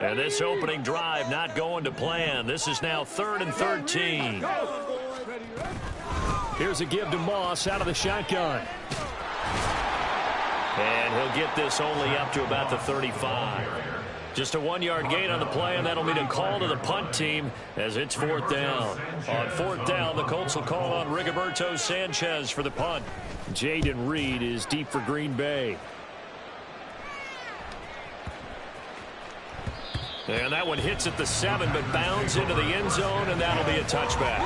And this opening drive not going to plan. This is now 3rd and 13. Here's a give to Moss out of the shotgun. And he'll get this only up to about the 35. Just a 1-yard gain on the play, and that'll mean a call to the punt team as it's 4th down. On 4th down, the Colts will call on Rigoberto Sanchez for the punt. Jaden Reed is deep for Green Bay. And that one hits at the 7, but bounds into the end zone, and that'll be a touchback.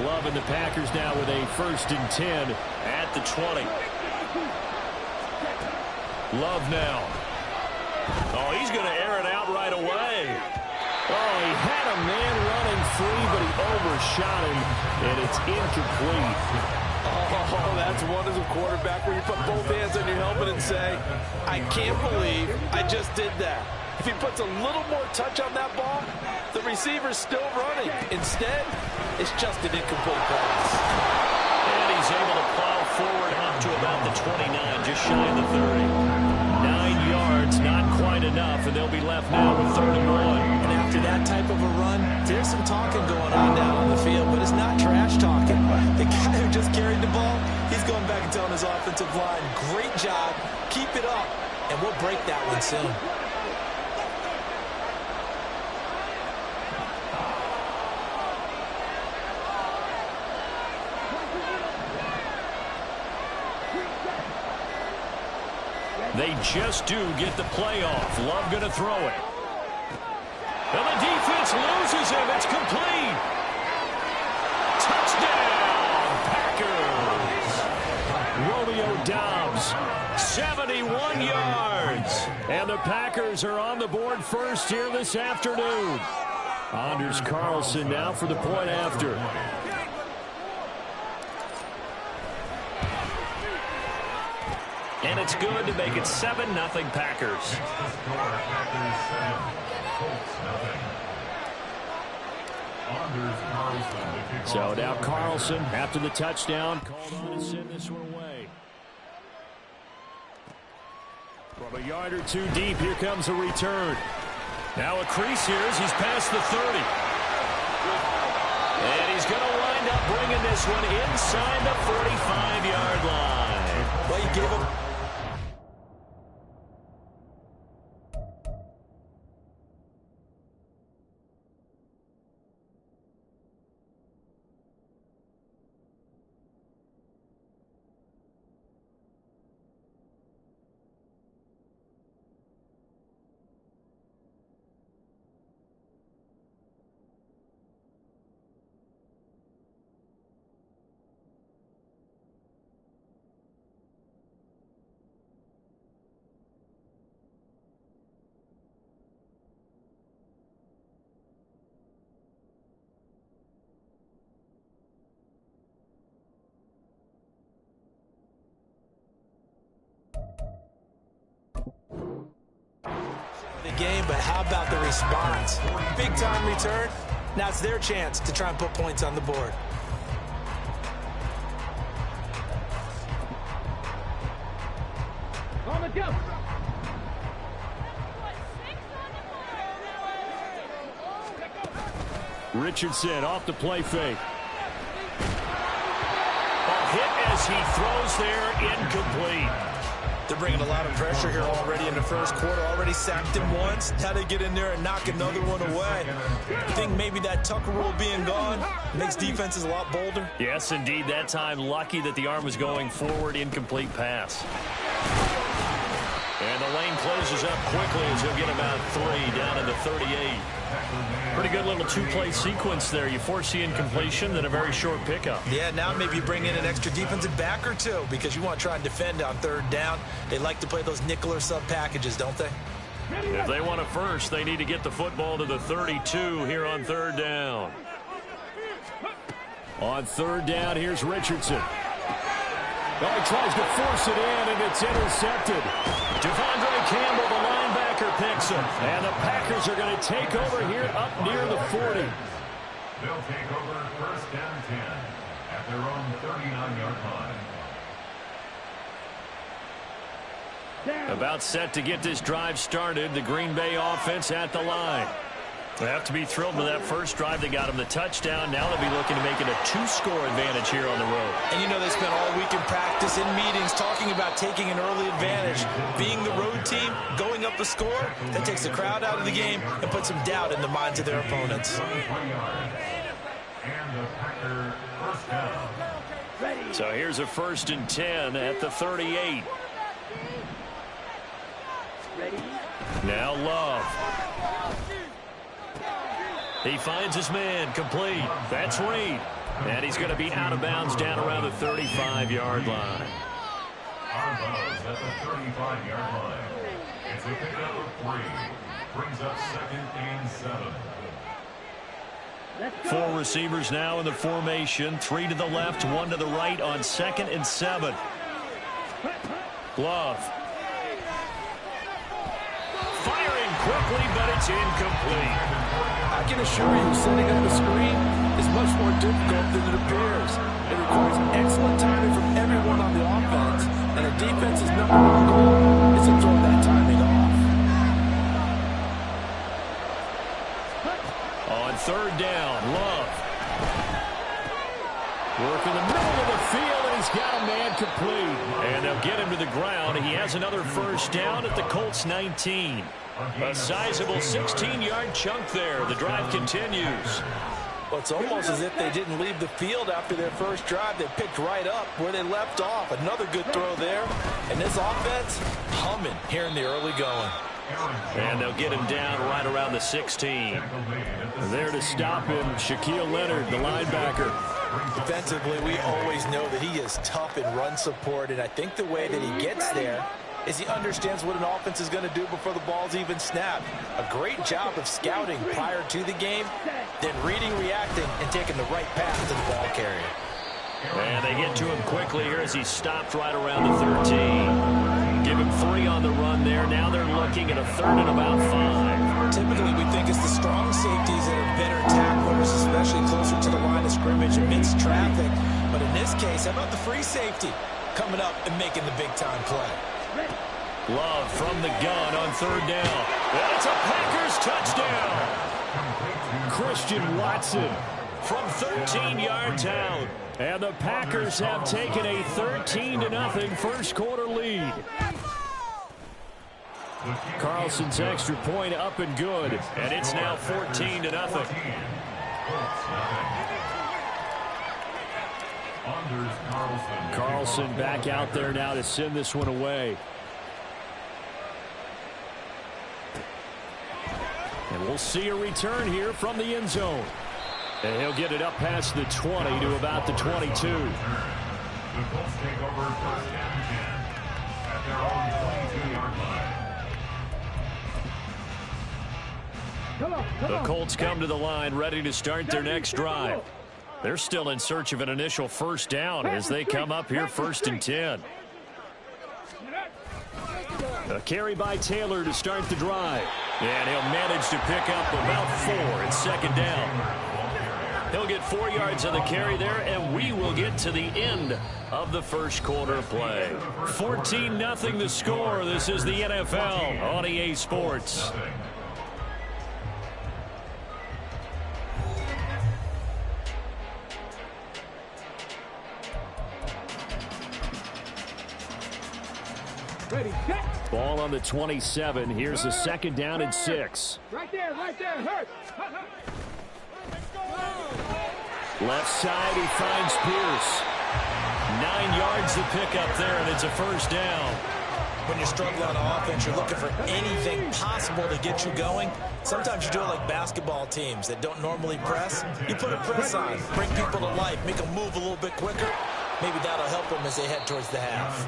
Love and the Packers now with a 1st and 10 at the 20. Love now. Oh, he's going to air it out right away. Oh, he had a man running free, but he overshot him, and it's incomplete. Oh, that's one as a quarterback where you put both hands on your helmet and say, I can't believe I just did that. If he puts a little more touch on that ball, the receiver's still running. Instead, it's just an incomplete pass. And he's able to plow forward up to about the 29, just shy of the 30. 9 yards, not quite enough, and they'll be left now with 3rd and 1. And after that type of a run, there's some talking going on down on the field, but it's not trash talking. The guy who just carried the ball, he's going back and telling his offensive line, great job, keep it up, and we'll break that one soon. They just do get the play off. Love going to throw it. And the defense loses him. It's complete. Touchdown, Packers. Romeo Doubs, 71 yards. and the Packers are on the board first here this afternoon. Anders Carlson now for the point after. And it's good to make it 7-0 Packers. So now Carlson, after the touchdown, called on to send this one away. From a yard or two deep, here comes a return. Now a crease here as he's past the 30. And he's going to wind up bringing this one inside the 45-yard line. Well, you gave him... the game, but how about the response? Big time return. Now it's their chance to try and put points on the board. On the go. Richardson off the play fake. A hit as he throws there, incomplete. They're bringing a lot of pressure here already in the first quarter. Already sacked him once. Now they get in there and knock another one away. I think maybe that Tucker rule being gone makes defenses a lot bolder. Yes, indeed. That time, lucky that the arm was going forward. Incomplete pass. And the lane closes up quickly as he'll get about 3 down to the 38. Pretty good little two-play sequence there. You force the incompletion, then a very short pickup. Yeah, now maybe you bring in an extra defensive back or two because you want to try and defend on third down. They like to play those nickel or sub packages, don't they? If they want it first, they need to get the football to the 32 here on third down. On third down, here's Richardson. Well, he tries to force it in, and it's intercepted. Devondre Campbell, the linebacker, picks him. And the Packers are going to take over here up near the 40. They'll take over first and 10 at their own 39-yard line. About set to get this drive started. The Green Bay offense at the line. They have to be thrilled with that first drive. They got them the touchdown. Now they'll be looking to make it a 2-score advantage here on the road. And you know they spent all week in practice, in meetings, talking about taking an early advantage. Being the road team, going up a score, that takes the crowd out of the game and puts some doubt in the minds of their opponents. So here's a 1st and 10 at the 38. Now Love. He finds his man, complete. That's Reed. And he's going to be out of bounds down around the 35-yard line. At the 35-yard line. It's a pickup of 3. Brings up 2nd and 7. 4 receivers now in the formation. 3 to the left, 1 to the right on 2nd and 7. Love. Firing quickly, but it's incomplete. I can assure you, setting up a screen is much more difficult than it appears. It requires excellent timing from everyone on the offense, and the defense's number 1 goal is to throw that timing off. On 3rd down, Love. Working the middle of the field, and he's got a man complete. And they'll get him to the ground. He has another 1st down at the Colts 19. A sizable 16-yard chunk there. The drive continues. Well, it's almost as if they didn't leave the field after their first drive. They picked right up where they left off. Another good throw there. And this offense humming here in the early going. And they'll get him down right around the 16. There to stop him, Shaquille Leonard, the linebacker. Defensively, we always know that he is tough in run support, and I think the way that he gets there is he understands what an offense is going to do before the ball's even snapped. A great job of scouting prior to the game, then reading, reacting, and taking the right path to the ball carrier. And they get to him quickly here as he stopped right around the 13. Give him 3 on the run there. Now they're looking at a 3rd and about 5. Typically, we think it's the strong safeties that are better tacklers, especially closer to the line of scrimmage amidst traffic. But in this case, how about the free safety coming up and making the big-time play? Love from the gun on 3rd down. And it's a Packers touchdown. Christian Watson From 13 yards out. And the Packers have taken a 13-0 first-quarter lead. Carlson's extra point up and good. And it's now 14-0. Carlson back out there now to send this one away. And we'll see a return here from the end zone. And he'll get it up past the 20 to about the 22. The Colts take over 1st and 10 at their own 22-yard line. The Colts come to the line ready to start their next drive. They're still in search of an initial 1st down as they come up here 1st and 10. A carry by Taylor to start the drive. And he'll manage to pick up about 4 at 2nd down. He'll get 4 yards on the carry there, and we will get to the end of the first quarter play. 14-0 the score. This is the NFL on EA Sports. Ready, set. Ball on the 27. Here's a 2nd down and 6. Right there, hurt. Left side, he finds Pierce. 9 yards to pick up there, and it's a 1st down. When you're struggling on offense, you're looking for anything possible to get you going. Sometimes you do it like basketball teams that don't normally press. You put a press on, bring people to life, make them move a little bit quicker. Maybe that'll help them as they head towards the half.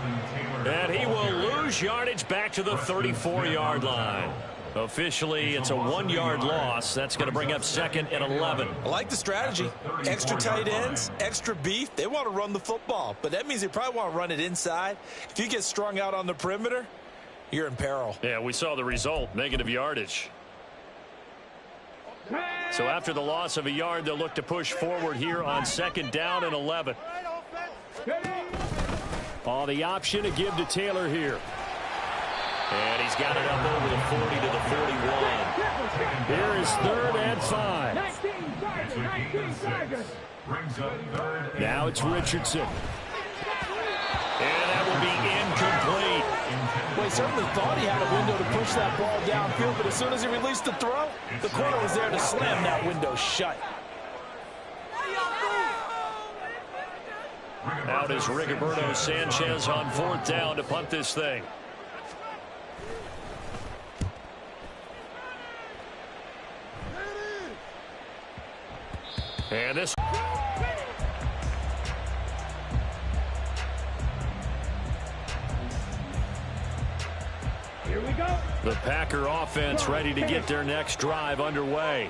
And he will lose yardage back to the 34-yard line. Officially, it's a 1-yard loss. That's going to bring up 2nd and 11. I like the strategy. Extra tight ends, extra beef. They want to run the football, but that means they probably want to run it inside. If you get strung out on the perimeter, you're in peril. Yeah, we saw the result, negative yardage. So after the loss of a yard, they'll look to push forward here on 2nd down and 11. Oh, the option to give to Taylor here. And he's got it up over the 40 to the 41. Here is 3rd and 5. 19 Tigers, 19 Tigers. Brings up 3rd and Now it's 5. Richardson. And that will be incomplete. Well, he certainly thought he had a window to push that ball downfield, but as soon as he released the throw, the corner was there to slam that window shut. Out is Rigoberto Sanchez on 4th down to punt this thing. And this... Here we go. The Packer offense ready to get their next drive underway.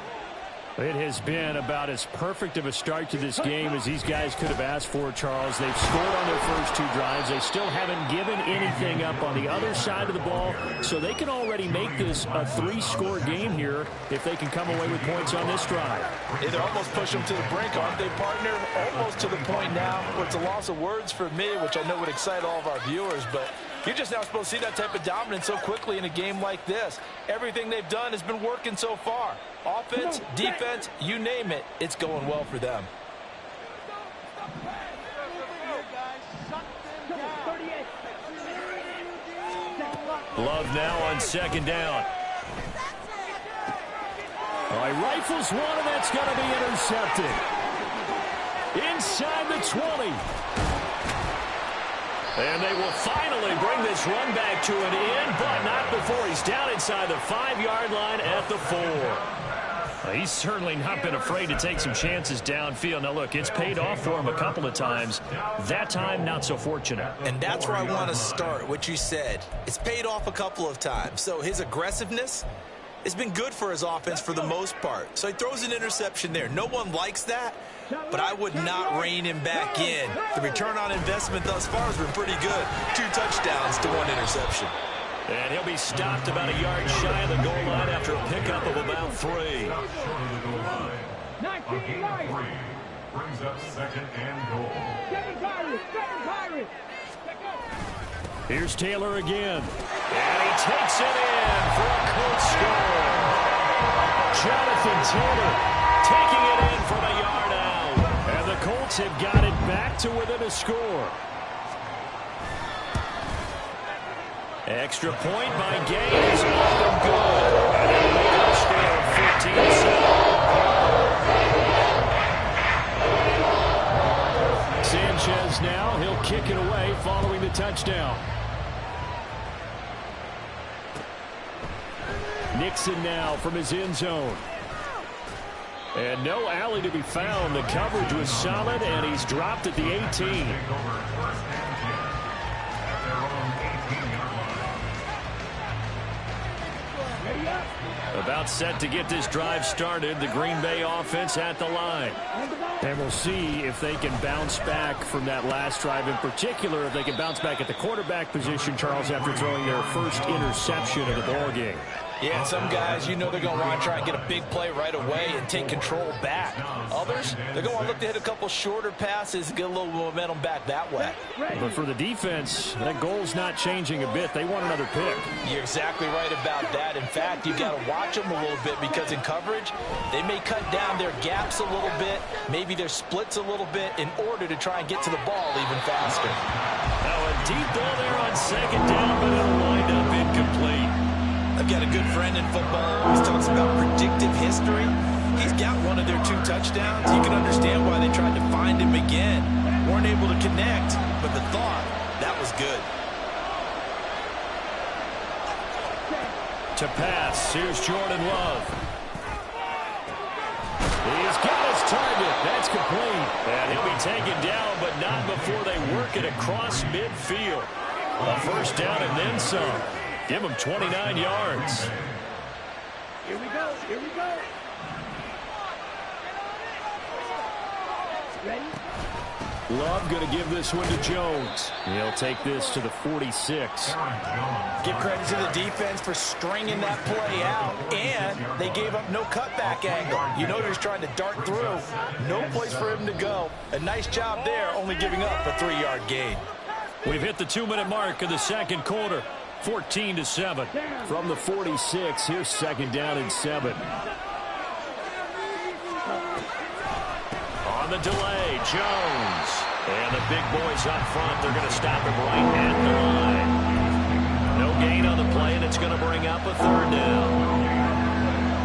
It has been about as perfect of a start to this game as these guys could have asked for, Charles. They've scored on their first 2 drives. They still haven't given anything up on the other side of the ball, so they can already make this a 3-score game here if they can come away with points on this drive. They're almost push them to the brink, aren't they, partner? Almost to the point now where it's a loss of words for me, which I know would excite all of our viewers, but you're just now supposed to see that type of dominance so quickly in a game like this. Everything they've done has been working so far. Offense, defense, you name it, it's going well for them. Love now on 2nd down. All right, rifles one, and that's going to be intercepted. Inside the 20. And they will finally bring this run back to an end, but not before he's down inside the 5-yard line at the 4. He's certainly not been afraid to take some chances downfield. Now, look, it's paid off for him a couple of times. That time, not so fortunate. And that's where I want to start, what you said. It's paid off a couple of times. So his aggressiveness has been good for his offense for the most part. So he throws an interception there. No one likes that, but I would not rein him back in. The return on investment thus far has been pretty good. 2 touchdowns to 1 interception. And he'll be stopped about a yard shy of the goal line after a pickup of about 3. Short of the goal line. 19 Lions. Brings up 2nd and goal. 7 Pirates, 7 Pirates. Here's Taylor again. And he takes it in for a Colts score. Jonathan Taylor taking it in from a yard out. And the Colts have got it back to within a score. Extra point by Gaines. Up and good. And they'll make it a score of 14-7. Sanchez now, he'll kick it away following the touchdown. Nixon now from his end zone. And no alley to be found. The coverage was solid, and he's dropped at the 18. Take over 1st and 10 at their own 18-yard line. Ready up. About set to get this drive started. The Green Bay offense at the line. And we'll see if they can bounce back from that last drive, in particular if they can bounce back at the quarterback position, Charles, after throwing their first interception of the ballgame. Yeah, and some guys, you know they're going to want to try and get a big play right away and take control back. Others, they're going to look to hit a couple shorter passes and get a little momentum back that way. But for the defense, that goal's not changing a bit. They want another pick. You're exactly right about that. In fact, you've got to watch them a little bit because in coverage, they may cut down their gaps a little bit, maybe their splits a little bit in order to try and get to the ball even faster. Now a deep ball there on 2nd down, but it'll wind up incomplete. I've got a good friend in football. Always talks about predictive history. He's got one of their 2 touchdowns. You can understand why they tried to find him again. Weren't able to connect, but the thought, that was good. To pass, here's Jordan Love. He's got his target. That's complete. And he'll be taken down, but not before they work it across midfield. A 1st down and then some. Give him 29 yards. Here we go. Here we go. Ready? Love going to give this one to Jones. He'll take this to the 46. Give credit to the defense for stringing that play out, and they gave up no cutback angle. You know he was trying to dart through. No place for him to go. A nice job there, only giving up a 3-yard gain. We've hit the 2-minute mark of the 2nd quarter. 14-7 from the 46. Here's second down and 7. On the delay, Jones. And the big boys up front, they're going to stop him right at the line. No gain on the play, and it's going to bring up a third down.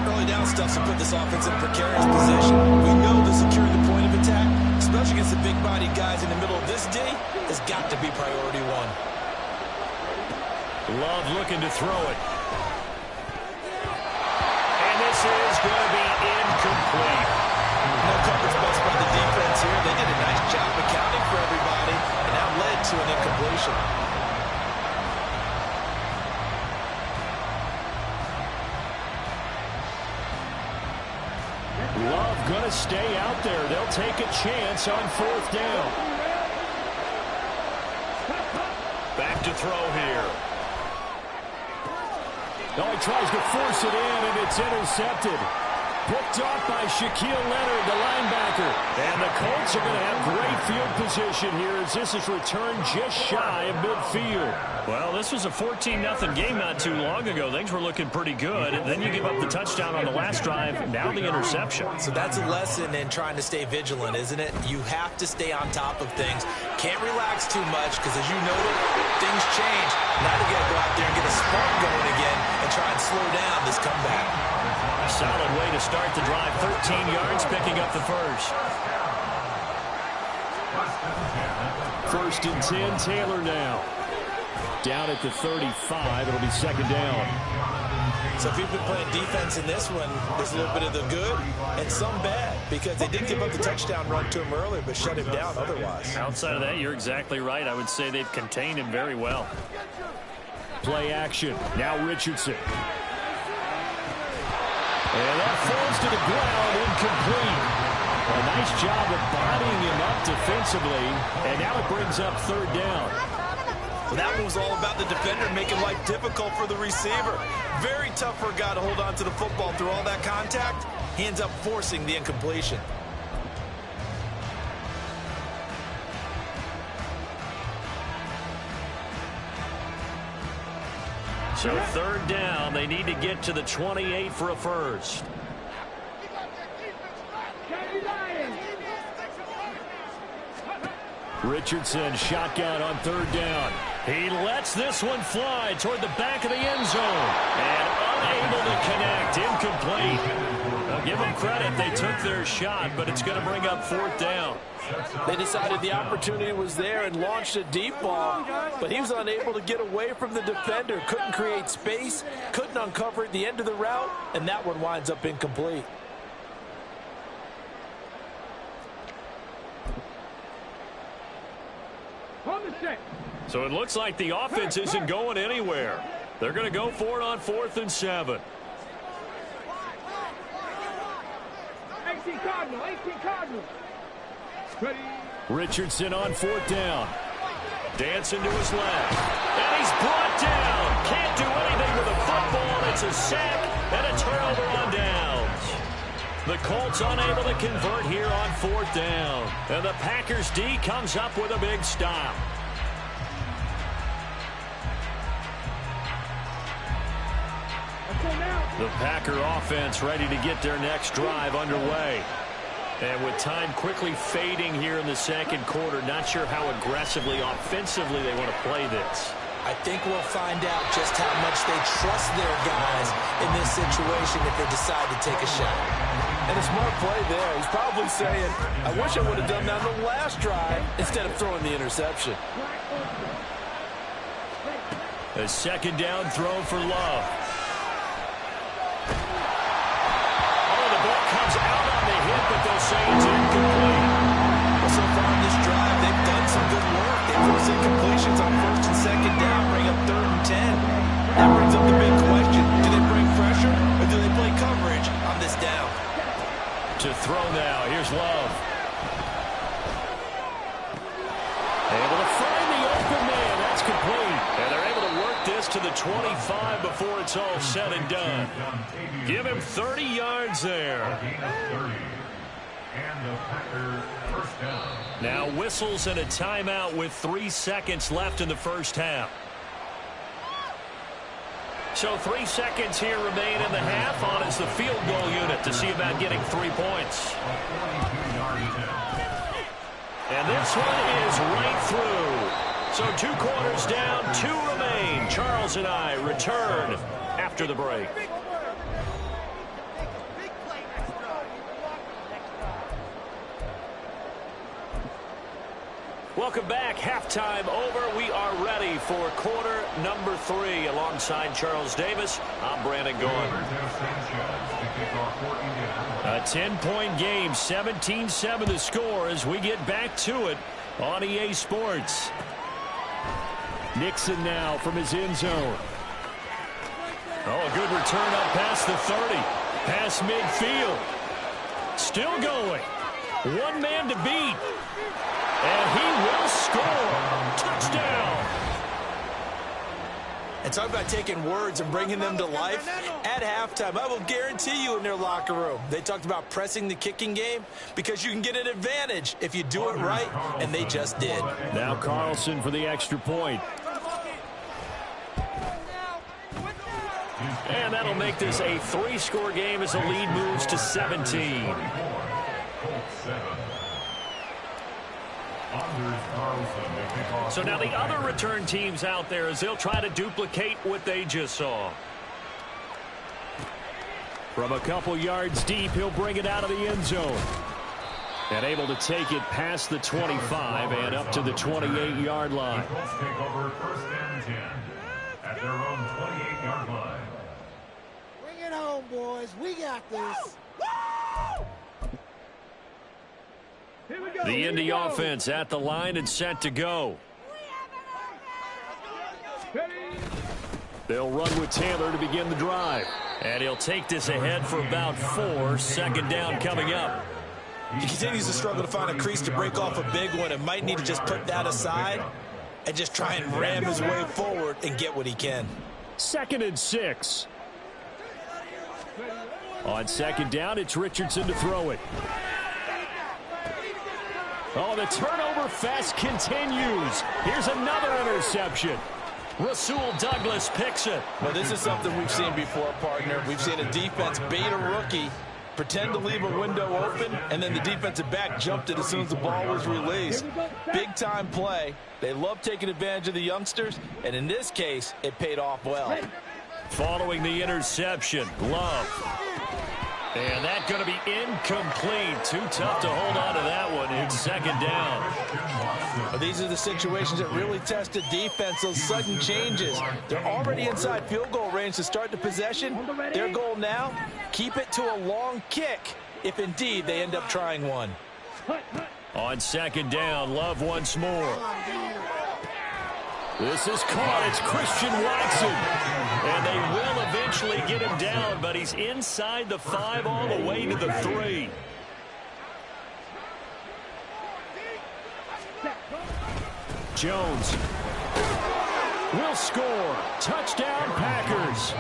Early down stuff's to put this offense in a precarious position. We know that securing the point of attack, especially against the big-bodied guys in the middle of this D, has got to be priority one. Love looking to throw it. And this is going to be incomplete. No coverage bust by the defense here. They did a nice job accounting for everybody, and that led to an incompletion. Love going to stay out there. They'll take a chance on fourth down. Back to throw here. Oh, he tries to force it in, and it's intercepted. Picked off by Shaquille Leonard, the linebacker. And the Colts are going to have great field position here as this is returned just shy of midfield. Well, this was a 14-0 game not too long ago. Things were looking pretty good. And then you give up the touchdown on the last drive, now the interception. So that's a lesson in trying to stay vigilant, isn't it? You have to stay on top of things. Can't relax too much because, as you noted, things change. Now you got to go out there and get a spark going again and try and slow down this comeback. Solid way to start the drive. 13 yards, picking up the first. First and 10, Taylor now. Down at the 35, it'll be second down. So if you've been playing defense in this one, there's a little bit of the good and some bad because they did give up the touchdown run to him earlier but shut him down otherwise. Outside of that, you're exactly right. I would say they've contained him very well. Play action. Now Richardson. And that falls to the ground, incomplete. A nice job of bodying him up defensively, and now it brings up third down. Well, that one was all about the defender making life difficult for the receiver. Very tough for a guy to hold on to the football through all that contact. He ends up forcing the incompletion. So third down, they need to get to the 28 for a first. Richardson shotgun on third down. He lets this one fly toward the back of the end zone. And unable to connect. Incomplete. Now give them credit. They took their shot, but it's going to bring up fourth down. They decided the opportunity was there and launched a deep ball, but he was unable to get away from the defender. Couldn't create space, couldn't uncover at the end of the route, and that one winds up incomplete. So it looks like the offense isn't going anywhere. They're going to go for it on 4th and 7. 18 Cardinal. Richardson on fourth down. Dancing to his left. And he's brought down. Can't do anything with a football. It's a sack and a turnover on downs. The Colts unable to convert here on fourth down. And the Packers D comes up with a big stop. The Packer offense ready to get their next drive underway. And with time quickly fading here in the second quarter, not sure how aggressively, offensively they want to play this. I think we'll find out just how much they trust their guys in this situation if they decide to take a shot. And a smart play there. He's probably saying, I wish I would have done that on the last drive instead of throwing the interception. A second down throw for Love. Comes out on the hit, but they'll say it's incomplete. Well, so far in this drive, they've done some good work. They forced incompletions on first and second down, bring up 3rd and 10. That brings up the big question. Do they bring pressure, or do they play coverage on this down? To throw now. Here's Love. Able to find the open man. That's complete. And they're able to work this to the 25 before it's all said and done. Give him 30 yards there. Now whistles and a timeout with 3 seconds left in the first half. So 3 seconds here remain in the half. On is the field goal unit to see about getting 3 points. And this one is right through. So 2 quarters down, 2 remain. Charles and I return after the break. Welcome back. Halftime over. We are ready for quarter number 3. Alongside Charles Davis, I'm Brandon Gaughan. A 10-point game, 17-7 the score as we get back to it on EA Sports. Nixon now from his end zone. Oh, a good return up past the 30. Past midfield. Still going. One man to beat. And he will score. Touchdown. And talk about taking words and bringing them to life. At halftime, I will guarantee you in their locker room, they talked about pressing the kicking game because you can get an advantage if you do it right, and they just did. Now Carlson for the extra point. And that'll make this a 3-score game as the lead moves to 17. So now the other return teams out there as they'll try to duplicate what they just saw. From a couple yards deep, he'll bring it out of the end zone. And able to take it past the 25 and up to the 28-yard line. The Colts take over 1st and 10 at their own 28-yard line. Bring it home, boys. We got this. The Indy offense at the line and set to go. They'll run with Taylor to begin the drive. And he'll take this ahead for about 4. Second down coming up. He continues to struggle to find a crease to break off a big one and might need to just put that aside and just try and ram his way forward and get what he can. 2nd and 6. On second down, it's Richardson to throw it. Oh, the turnover fest continues. Here's another interception. Rasul Douglas picks it. Well, this is something we've seen before, partner. We've seen a defense bait a rookie, pretend to leave a window open, and then the defensive back jumped it as soon as the ball was released. Big-time play. They love taking advantage of the youngsters, and in this case, it paid off well. Following the interception, Love. And that's going to be incomplete. Too tough to hold on to that one. It's second down. Well, these are the situations that really test the defense, those sudden changes. They're already inside field goal range to start the possession. Their goal now, keep it to a long kick if indeed they end up trying one. On second down, Love once more. This is caught. It's Christian Watson. And they will eventually get him down, but he's inside the 5 all the way to the 3. Jones will score. Touchdown, Packers.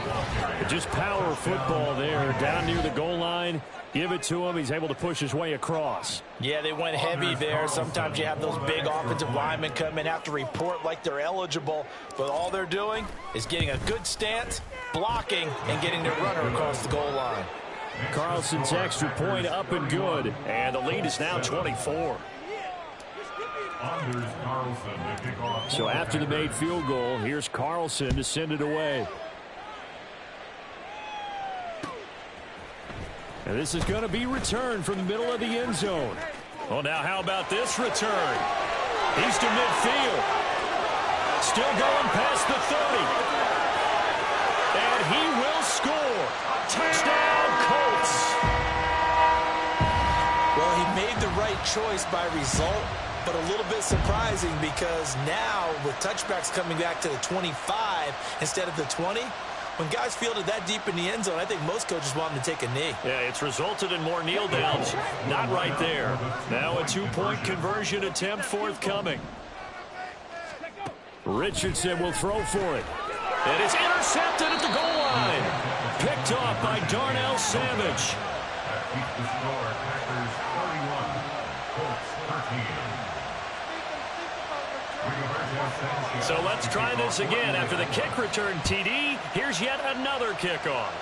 Just power football there. Down near the goal line. Give it to him. He's able to push his way across. Yeah, they went heavy there. Sometimes you have those big offensive linemen come in, have to report like they're eligible. But all they're doing is getting a good stance, blocking, and getting their runner across the goal line. Carlson's extra point up and good. And the lead is now 24. So after the made field goal, here's Carlson to send it away. And this is going to be returned from the middle of the end zone. Well, now how about this return? He's to midfield. Still going past the 30. And he will score. Touchdown, Colts. Well, he made the right choice by result, but a little bit surprising because now with touchbacks coming back to the 25 instead of the 20, when guys fielded that deep in the end zone, I think most coaches want them to take a knee. Yeah, it's resulted in more kneel downs. Not right there. Now a 2-point conversion attempt forthcoming. Richardson will throw for it. And it's intercepted at the goal line. Picked off by Darnell Savage. So let's try this again. After the kick return TD, here's yet another kickoff.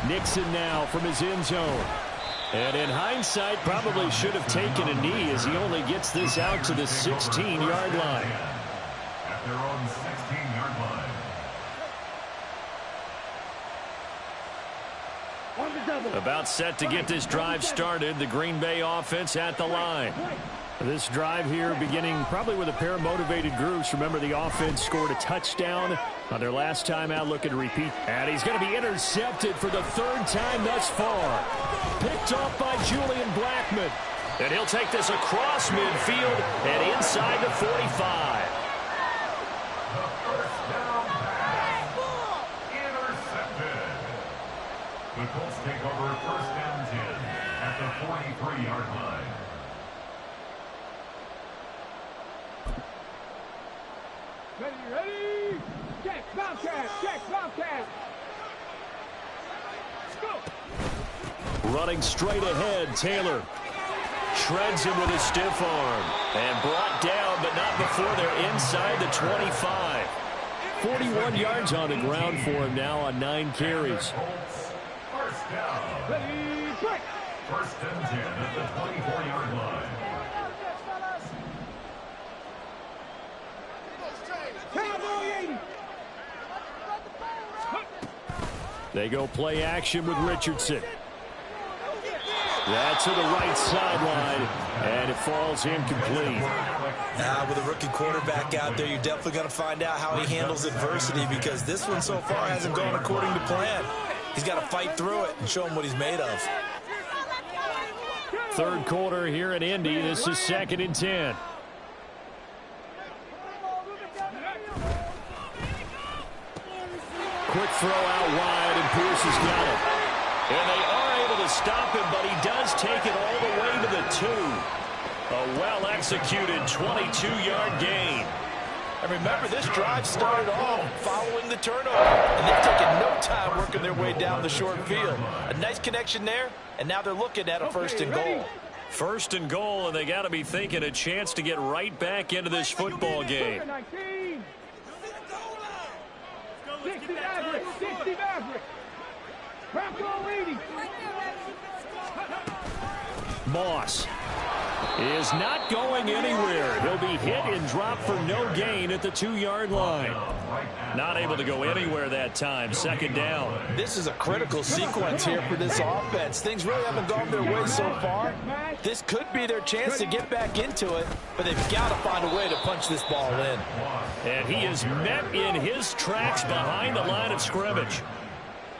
Nixon now from his end zone. And in hindsight, probably should have taken a knee as he only gets this out to the 16-yard line. At their own 16-yard line. About set to get this drive started. The Green Bay offense at the line. This drive here beginning probably with a pair of motivated groups. Remember, the offense scored a touchdown on their last time out, looking to repeat. And he's going to be intercepted for the third time thus far. Picked off by Julian Blackmon. And he'll take this across midfield and inside the 45. The Colts take over first and 10 at the 43-yard line. Ready? Check, Bobcat, check, Bobcat. Running straight ahead, Taylor. Shreds him with a stiff arm. And brought down, but not before they're inside the 25. 41 yards on the ground for him now on 9 carries. First down. Ready, break. First and 10 at the 24-yard line. They go play action with Richardson. That's to the right sideline, and it falls incomplete. With a rookie quarterback out there, you're definitely going to find out how he handles adversity, because this one so far hasn't gone according to plan. He's got to fight through it and show him what he's made of. Third quarter here in Indy. This is 2nd and 10. Quick throw out wide, and Pierce has got it. And they are able to stop him, but he does take it all the way to the 2. A well-executed 22-yard gain. And remember, this drive started off following the turnover, and they've taken no time working their way down the short field. A nice connection there, and now they're looking at a first and goal. First and goal, and they got to be thinking a chance to get right back into this football game. 60 Maverick, 60 Maverick. Bronco 80. Moss is not going anywhere. He'll be hit and dropped for no gain at the 2-yard line. Not able to go anywhere that time. Second down. This is a critical sequence here for this offense. Things really haven't gone their way so far. This could be their chance to get back into it, but they've got to find a way to punch this ball in. And he is met in his tracks behind the line of scrimmage.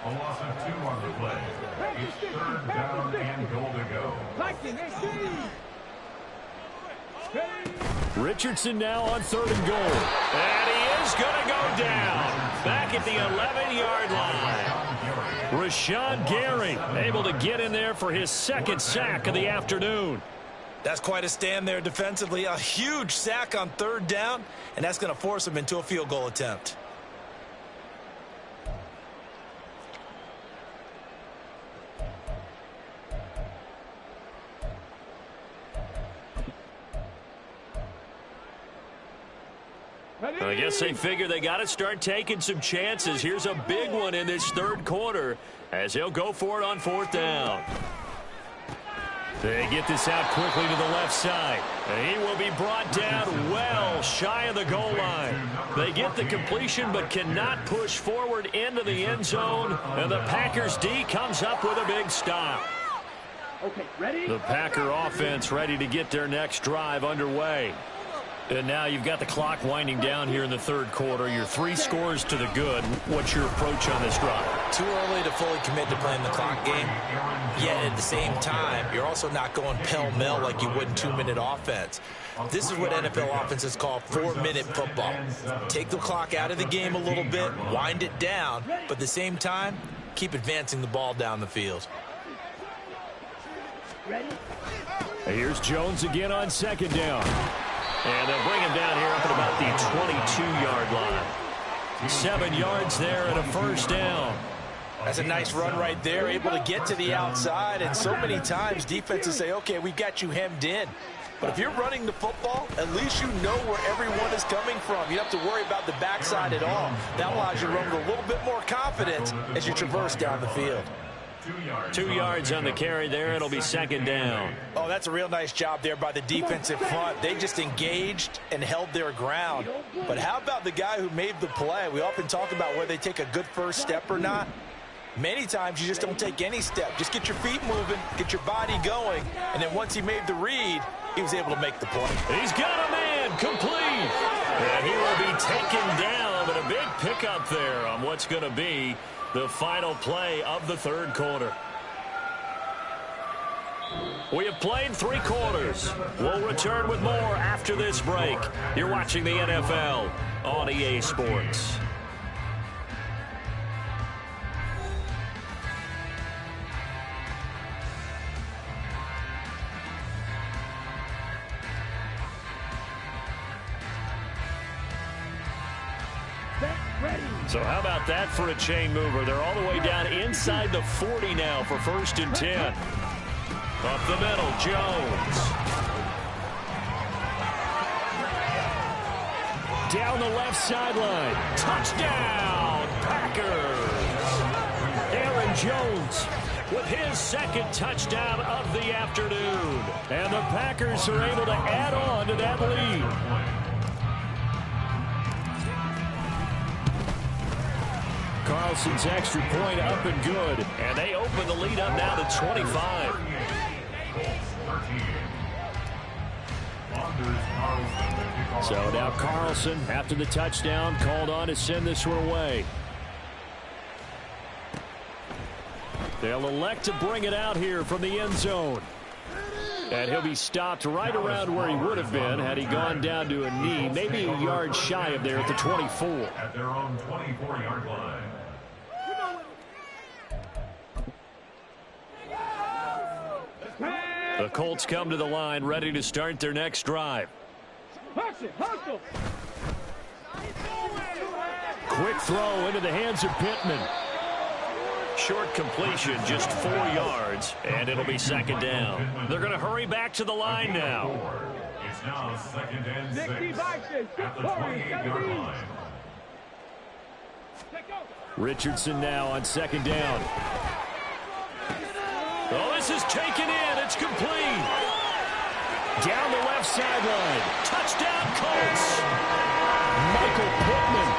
A loss of 2 on the play. It's third down and goal to go. Richardson now on 3rd and goal. And he is going to go down. Back at the 11-yard line. Rashawn Gary able to get in there for his 2nd sack of the afternoon. That's quite a stand there defensively. A huge sack on 3rd down, and that's going to force him into a field goal attempt. I guess they figure they got to start taking some chances. Here's a big one in this 3rd quarter as he'll go for it on 4th down. They get this out quickly to the left side. And he will be brought down well shy of the goal line. They get the completion but cannot push forward into the end zone. And the Packers D comes up with a big stop. Okay, ready? The Packer offense ready to get their next drive underway. And now you've got the clock winding down here in the 3rd quarter. You're 3 scores to the good. What's your approach on this drive? Too early to fully commit to playing the clock game. Yet at the same time, you're also not going pell-mell like you would in 2-minute offense. This is what NFL offenses call 4-minute football. Take the clock out of the game a little bit, wind it down, but at the same time, keep advancing the ball down the field. Ready? Here's Jones again on 2nd down. And they'll bring him down here up at about the 22-yard line. 7 yards there and a 1st down. That's a nice run right there, able to get to the outside. And so many times defenses say, okay, we got you hemmed in. But if you're running the football, at least you know where everyone is coming from. You don't have to worry about the backside at all. That allows you to run with a little bit more confidence as you traverse down the field. 2 yards on the carry there. It'll be second down. Oh, that's a real nice job there by the defensive front. They just engaged and held their ground. But how about the guy who made the play? We often talk about whether they take a good first step or not. Many times you just don't take any step. Just get your feet moving, get your body going, and then once he made the read, he was able to make the play. He's got a man complete. And he will be taken down, but a big pickup there on what's going to be the final play of the third quarter. We have played 3 quarters. We'll return with more after this break. You're watching the NFL on EA Sports. So how about that for a chain mover? They're all the way down inside the 40 now for 1st and 10. Up the middle, Jones. Down the left sideline. Touchdown, Packers. Aaron Jones With his 2nd touchdown of the afternoon. And the Packers are able to add on to that lead. Carlson's extra point up and good. And they open the lead up now to 25. So now Carlson, after the touchdown, called on to send this one away. They'll elect to bring it out here from the end zone. And he'll be stopped right around where he would have been had he gone down to a knee, maybe a yard shy of there at the 24. At their own 24-yard line. The Colts come to the line ready to start their next drive. Hustle. Quick throw into the hands of Pittman. Short completion, just 4 yards, and it'll be 2nd down. They're going to hurry back to the line now. It's now 2nd and 6 at the 28-yard line. Richardson now on 2nd down. Oh, this is taken in. It's complete. Down the left sideline. Touchdown, Colts. Michael Pittman.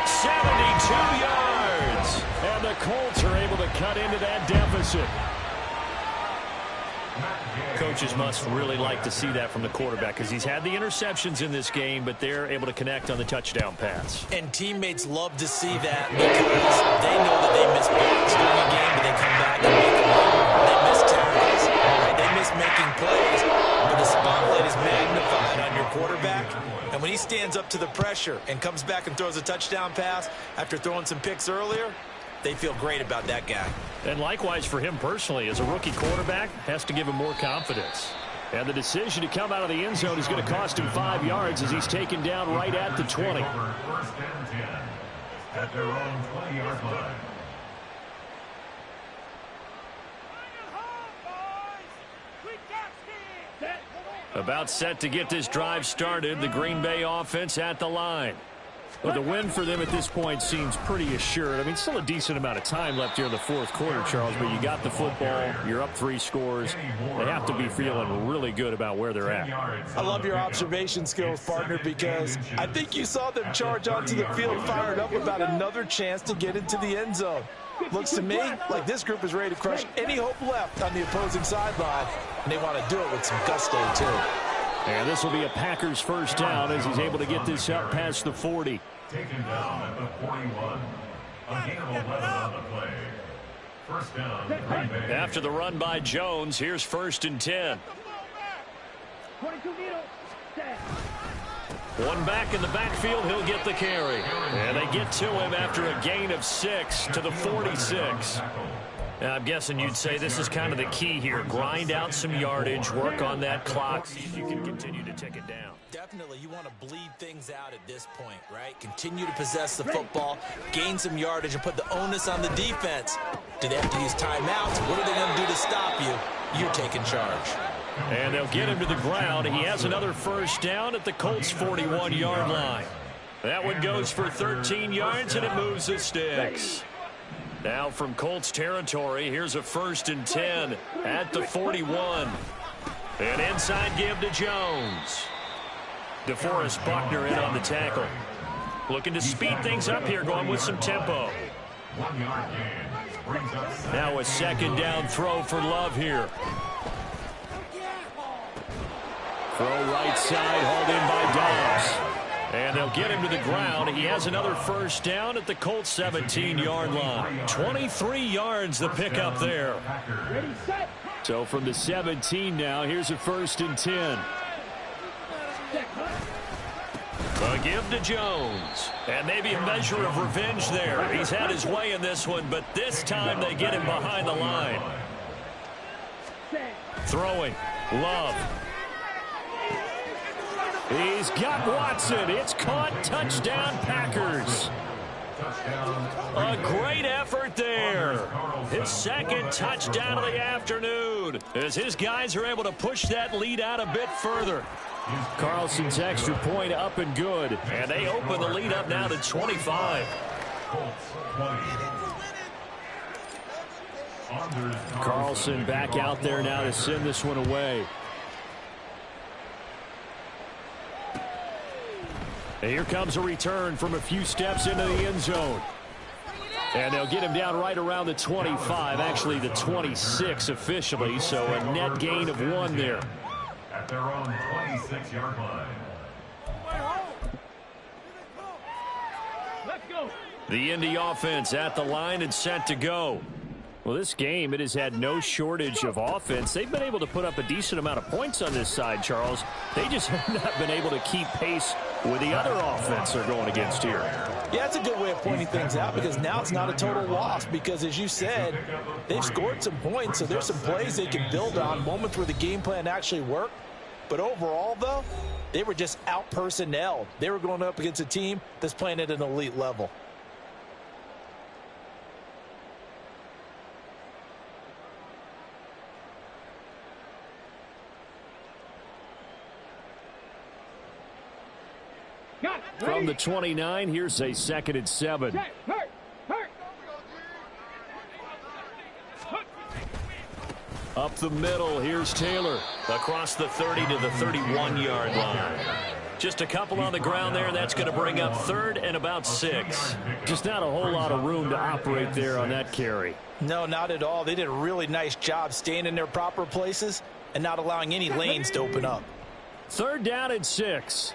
72 yards. And the Colts are able to cut into that deficit. Coaches must really like to see that from the quarterback because he's had the interceptions in this game, but they're able to connect on the touchdown pass. And teammates love to see that because they know that they miss blocks during a game, but they come back and make them up. They miss tackles, right? They miss making plays, but the spotlight is magnified on your quarterback. And when he stands up to the pressure and comes back and throws a touchdown pass after throwing some picks earlier, they feel great about that guy. And likewise for him personally, as a rookie quarterback, has to give him more confidence. And the decision to come out of the end zone is going to cost him 5 yards as he's taken down right at the 20. 1st and 10 at their own 20-yard line. About set to get this drive started, the Green Bay offense at the line. Well, the win for them at this point seems pretty assured. I mean, still a decent amount of time left here in the 4th quarter, Charles, but you got the football, you're up 3 scores. They have to be feeling really good about where they're at. I love your observation skills, partner, because I think you saw them charge onto the field fired up about another chance to get into the end zone. Looks to me like this group is ready to crush any hope left on the opposing sideline, and they want to do it with some gusto, too. And this will be a Packers 1st down as he's able to get this up past the 40. Taken down at the 41. A gain of 11 on the play. 1st down, Green Bay. After the run by Jones, here's 1st and 10. 22 meters. One back in the backfield, he'll get the carry. And they get to him after a gain of 6 to the 46. Now, I'm guessing you'd say this is kind of the key here. Grind out some yardage, work on that clock, see if you can continue to take it down. Definitely, you want to bleed things out at this point, right? Continue to possess the football, gain some yardage, and put the onus on the defense. Do they have to use timeouts? What are they going to do to stop you? You're taking charge. And they'll get him to the ground. He has another first down at the Colts' 41-yard line. That one goes for 13 yards, and it moves the sticks. Now from Colts territory, here's a 1st and 10 at the 41. An inside give to Jones. DeForest Buckner in on the tackle. Looking to speed things up here, going with some tempo. Now a 2nd down throw for Love here. Throw right side, hauled in by Dobbs. And they'll get him to the ground. He has another first down at the Colts' 17-yard line. 23 yards the pickup there. So from the 17 now, here's a 1st and 10. A give to Jones. And maybe a measure of revenge there. He's had his way in this one, but this time they get him behind the line. Throwing. Love. He's got Watson. It's caught. Touchdown, Packers. A great effort there. His 2nd touchdown of the afternoon as his guys are able to push that lead out a bit further. Carlson's extra point up and good. And they open the lead up now to 25. Carlson back out there now to send this one away. And here comes a return from a few steps into the end zone. And they'll get him down right around the 25, actually the 26 officially, so a net gain of 1 there. At their own 26-yard line. Let's go. The Indy offense at the line and set to go. Well, this game, it has had no shortage of offense. They've been able to put up a decent amount of points on this side, Charles. They just have not been able to keep pace with the other offense they're going against here. Yeah, that's a good way of pointing things out because now it's not a total loss because, as you said, they've scored some points, so there's some plays they can build on, moments where the game plan actually worked. But overall, though, they were just out-personnelled. They were going up against a team that's playing at an elite level. From the 29, here's a 2nd and 7. Up the middle, here's Taylor. Across the 30 to the 31-yard line. Just a couple on the ground there. That's going to bring up 3rd and about 6. Just not a whole lot of room to operate there on that carry. No, not at all. They did a really nice job staying in their proper places and not allowing any lanes to open up. 3rd down and 6.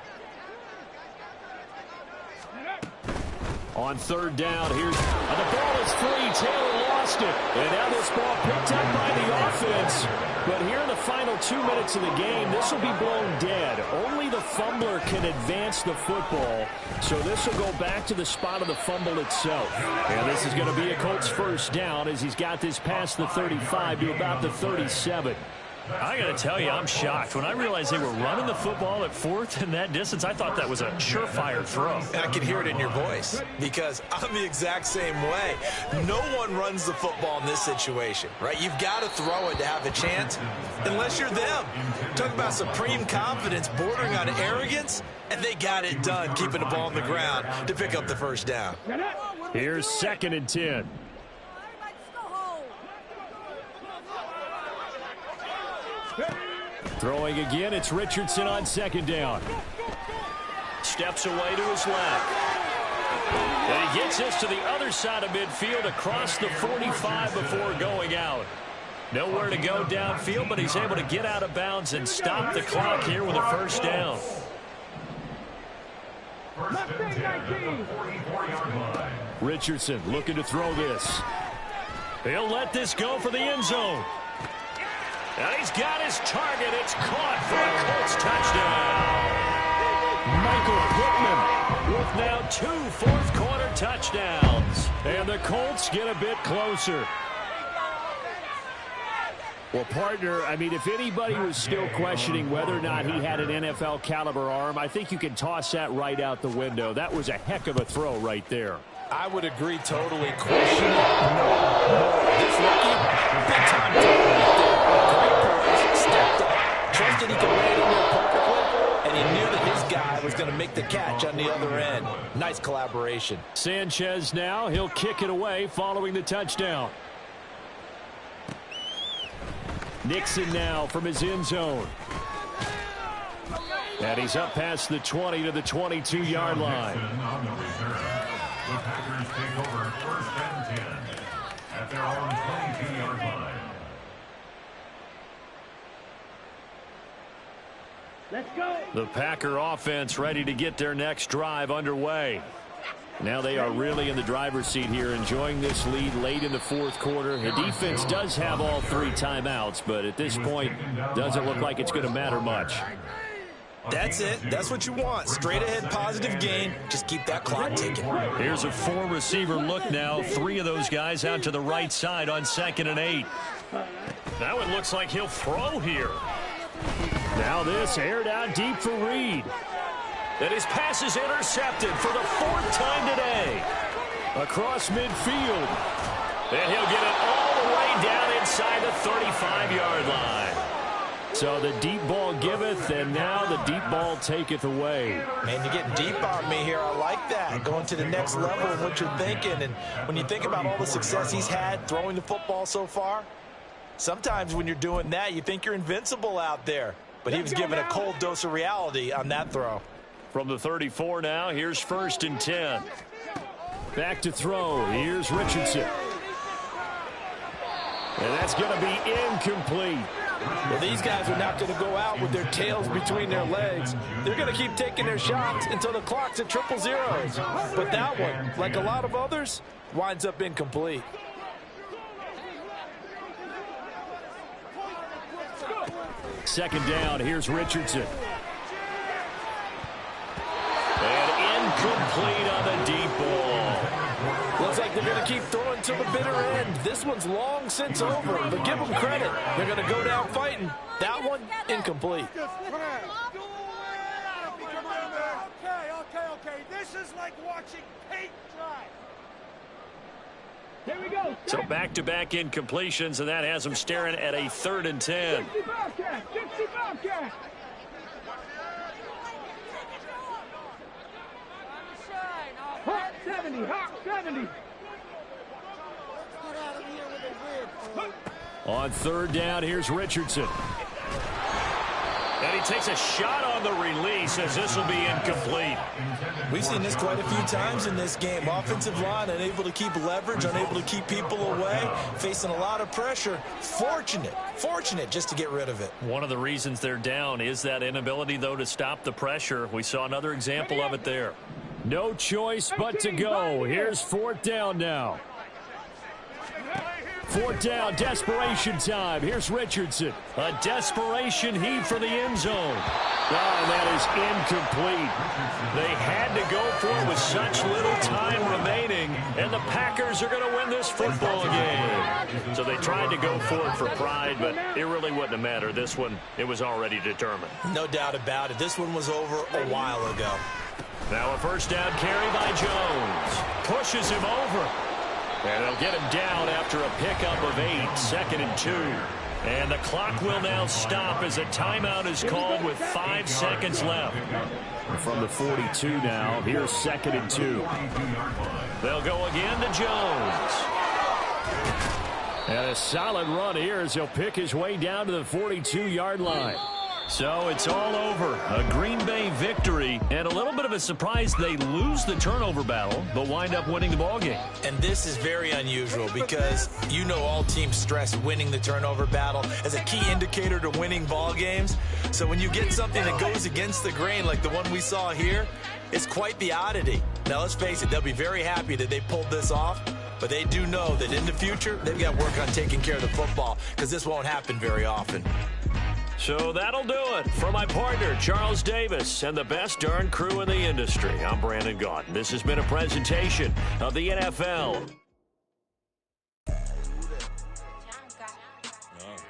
On 3rd down, here's the ball is free. Taylor lost it. And now this ball picked up by the offense. But here in the final 2 minutes of the game, this will be blown dead. Only the fumbler can advance the football. So this will go back to the spot of the fumble itself. And this is going to be a Colts 1st down as he's got this past the 35 to about the 37. I got to tell you, I'm shocked. When I realized they were running the football at 4th in that distance, I thought that was a surefire throw. And I can hear it in your voice because I'm the exact same way. No one runs the football in this situation, right? You've got to throw it to have a chance unless you're them. Talk about supreme confidence bordering on arrogance, and they got it done keeping the ball on the ground to pick up the 1st down. Here's 2nd and 10. Throwing again, it's Richardson on 2nd down. Steps away to his left. And he gets this to the other side of midfield across the 45 before going out. Nowhere to go downfield, but he's able to get out of bounds and stop the clock here with a 1st down. Richardson looking to throw this. He'll let this go for the end zone. And he's got his target. It's caught for a Colts touchdown. Michael Pittman with now 2 fourth-quarter touchdowns. And the Colts get a bit closer. Well, partner, I mean, if anybody was still questioning whether or not he had an NFL caliber arm, I think you can toss that right out the window. That was a heck of a throw right there. I would agree totally. Question no. This rookie, big time talent. Great poise, stepped up, knows that he can lay it in there perfectly, and he knew that his guy was going to make the catch on the other end. Nice collaboration. Sanchez now, he'll kick it away following the touchdown. Nixon now from his end zone. And he's up past the 20 to the 22-yard line. The Packers take over 1st and 10 at their own 22-yard line. Let's go. The Packer offense ready to get their next drive underway. Now they are really in the driver's seat here, enjoying this lead late in the fourth quarter. The defense does have all 3 timeouts, but at this point, doesn't look like it's going to matter much. That's it. That's what you want. Straight ahead positive gain. Just keep that clock ticking. Here's a 4-receiver look now. 3 of those guys out to the right side on 2nd and 8. Now it looks like he'll throw here. Now this aired out deep for Reed. And his pass is intercepted for the 4th time today. Across midfield. And he'll get it all the way down inside the 35-yard line. So the deep ball giveth, and now the deep ball taketh away. Man, you're getting deep on me here. I like that. Going to the next level of what you're thinking. And when you think about all the success he's had throwing the football so far, sometimes when you're doing that, you think you're invincible out there. But he was given a cold dose of reality on that throw. From the 34 now, here's 1st and 10. Back to throw. Here's Richardson. And that's going to be incomplete. Well, these guys are not going to go out with their tails between their legs. They're going to keep taking their shots until the clock's at 000. But that one, like a lot of others, winds up incomplete. Second down, here's Richardson. And incomplete on the deep ball. Looks like they're going to keep throwing to the bitter end. This one's long since over, but give them credit. They're going to go down fighting. That one, incomplete. Okay. This is like watching paint dry. Here we go. So back-to-back incompletions, and that has them staring at a 3rd and 10. 60 Bobcat. 60 Bobcat. Hawk 70. Hawk 70. Let's get out of here with a win. On 3rd down, here's Richardson. And he takes a shot on the release as this will be incomplete. We've seen this quite a few times in this game. Offensive line unable to keep leverage, unable to keep people away, facing a lot of pressure. Fortunate just to get rid of it. One of the reasons they're down is that inability, though, to stop the pressure. We saw another example of it there. No choice but to go. Here's 4th down now. 4th down, desperation time. Here's Richardson. A desperation heave for the end zone. Oh, and that is incomplete. They had to go for it with such little time remaining, and the Packers are going to win this football game. So they tried to go for it for pride, but it really wouldn't have mattered. This one, it was already determined. No doubt about it. This one was over a while ago. Now a 1st down carry by Jones. Pushes him over. And they'll get him down after a pickup of 8, 2nd and 2. And the clock will now stop as a timeout is called with 5 seconds left. From the 42 now, here's 2nd and 2. They'll go again to Jones. And a solid run here as he'll pick his way down to the 42-yard line. So it's all over. A Green Bay victory, and a little bit of a surprise they lose the turnover battle, but wind up winning the ballgame. And this is very unusual because you know all teams stress winning the turnover battle as a key indicator to winning ball games. So when you get something that goes against the grain like the one we saw here, it's quite the oddity. Now let's face it, they'll be very happy that they pulled this off, but they do know that in the future they've got to work on taking care of the football because this won't happen very often. So that'll do it. For my partner, Charles Davis, and the best darn crew in the industry, I'm Brandon Gaudin. This has been a presentation of the NFL